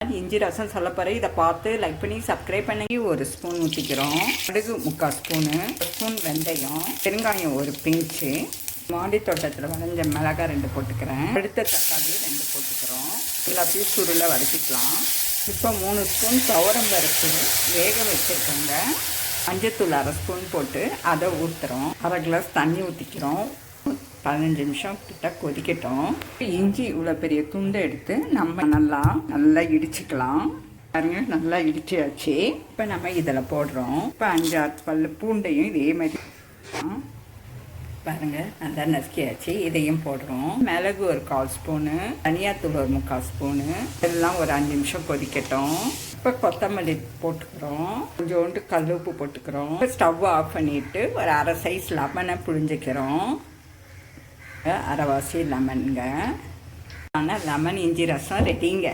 இஞ்சி ரசம் சொல்ல போகிறேன். இதை பார்த்து லைக் பண்ணி சப்ஸ்கிரைப் பண்ணி. ஒரு ஸ்பூன் ஊற்றிக்கிறோம். கடுகு 3/4 ஸ்பூனு, ஸ்பூன் வெந்தயம், பெருங்காயம் ஒரு பிஞ்சு, மாடி தோட்டத்தில் வளைஞ்ச மிளகாய் 2 போட்டுக்கிறேன். அடுத்த தக்காளி 2 போட்டுக்கிறோம். எல்லாத்தையும் சுருளை வதக்கிக்கலாம். இப்போ 3 ஸ்பூன் துவரம் பருப்பு வேக வச்சுருக்கோங்க. மஞ்சத்தூள் 1/2 ஸ்பூன் போட்டு அதை ஊற்றுறோம். 1/2 கிளாஸ் தண்ணி ஊற்றிக்கிறோம். 15 நிமிஷம் கிட்ட கொதிக்கட்டும். இஞ்சி இவ்வளோ பெரிய துண்டை எடுத்து நம்ம நல்லா இடிச்சுக்கலாம். பாருங்க, நல்லா இடிச்சாச்சு. இப்போ நம்ம இதில் போடுறோம். இப்போ 5-6 பல்லு பூண்டையும் இதே மாதிரி பாருங்க நல்லா நசுக்கியாச்சு. இதையும் போடுறோம். மிளகு ஒரு 1/4 ஸ்பூனு, தனியாத்தூள் ஒரு 3/4 ஸ்பூனு, எல்லாம் ஒரு 5 நிமிஷம் கொதிக்கட்டும். இப்போ கொத்தமல்லி போட்டுக்கிறோம். கொஞ்சோண்டு கல் உப்பு போட்டுக்கிறோம். ஸ்டவ் ஆஃப் பண்ணிவிட்டு ஒரு 1/2 சைஸ் லெமனை புழிஞ்சிக்கிறோம். அரைவாசி லெமனுங்க. ஆனால் லெமன் இஞ்சி ரசம் ரெடிங்க.